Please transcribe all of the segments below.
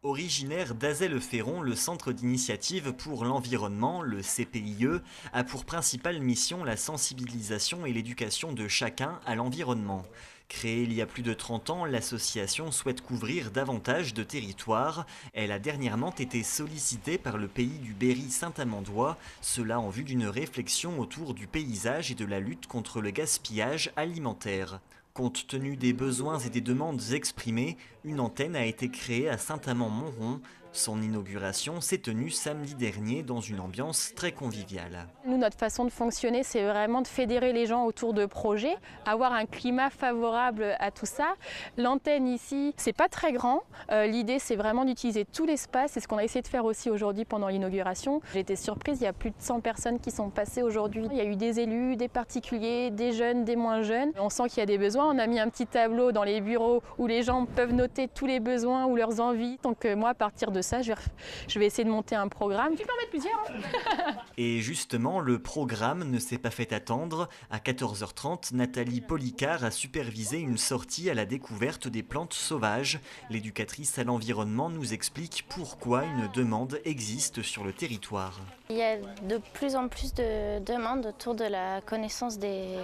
Originaire d'Azay-le-Ferron, le Centre d'initiative pour l'environnement, le CPIE, a pour principale mission la sensibilisation et l'éducation de chacun à l'environnement. Créée il y a plus de 30 ans, l'association souhaite couvrir davantage de territoires. Elle a dernièrement été sollicitée par le pays du Berry-Saint-Amandois, cela en vue d'une réflexion autour du paysage et de la lutte contre le gaspillage alimentaire. Compte tenu des besoins et des demandes exprimées, une antenne a été créée à Saint-Amand-Montrond. Son inauguration s'est tenue samedi dernier dans une ambiance très conviviale. Nous, notre façon de fonctionner, c'est vraiment de fédérer les gens autour de projets, avoir un climat favorable à tout ça. L'antenne ici, c'est pas très grand. L'idée, c'est vraiment d'utiliser tout l'espace. C'est ce qu'on a essayé de faire aussi aujourd'hui pendant l'inauguration. J'ai été surprise, il y a plus de 100 personnes qui sont passées aujourd'hui. Il y a eu des élus, des particuliers, des jeunes, des moins jeunes. On sent qu'il y a des besoins. On a mis un petit tableau dans les bureaux où les gens peuvent noter tous les besoins ou leurs envies. Donc moi, à partir de ça, je vais essayer de monter un programme. Tu peux en mettre plusieurs. Et justement, le programme ne s'est pas fait attendre. À 14h30, Nathalie Policard a supervisé une sortie à la découverte des plantes sauvages. L'éducatrice à l'environnement nous explique pourquoi une demande existe sur le territoire. Il y a de plus en plus de demandes autour de la connaissance des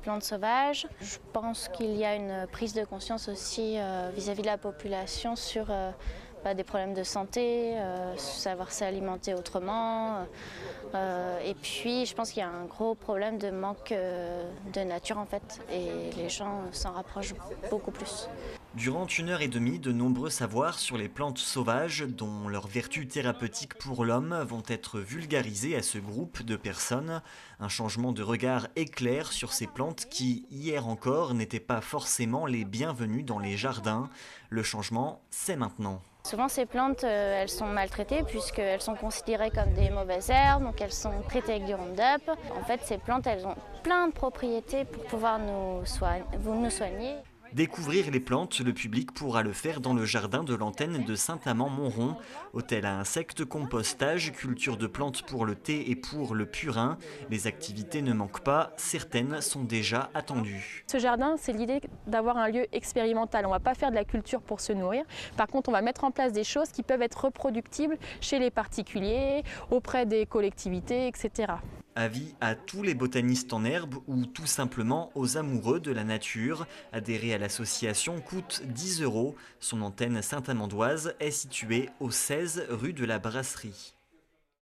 plantes sauvages. Je pense qu'il y a une prise de conscience aussi vis-à-vis de la population sur des problèmes de santé, savoir s'alimenter autrement. Et puis je pense qu'il y a un gros problème de manque de nature en fait. Et les gens s'en rapprochent beaucoup plus. Durant 1h30, de nombreux savoirs sur les plantes sauvages, dont leurs vertus thérapeutiques pour l'homme, vont être vulgarisés à ce groupe de personnes. Un changement de regard éclair sur ces plantes qui, hier encore, n'étaient pas forcément les bienvenues dans les jardins. Le changement, c'est maintenant. Souvent ces plantes, elles sont maltraitées puisqu'elles sont considérées comme des mauvaises herbes, donc elles sont traitées avec du Roundup. En fait, ces plantes, elles ont plein de propriétés pour pouvoir nous soigner. Découvrir les plantes, le public pourra le faire dans le jardin de l'antenne de Saint-Amand-Montrond. Hôtel à insectes, compostage, culture de plantes pour le thé et pour le purin. Les activités ne manquent pas, certaines sont déjà attendues. Ce jardin, c'est l'idée d'avoir un lieu expérimental. On ne va pas faire de la culture pour se nourrir. Par contre, on va mettre en place des choses qui peuvent être reproductibles chez les particuliers, auprès des collectivités, etc. Avis à tous les botanistes en herbe ou tout simplement aux amoureux de la nature. Adhérer à l'association coûte 10 €. Son antenne saint-amandoise est située au 16 rue de la Brasserie.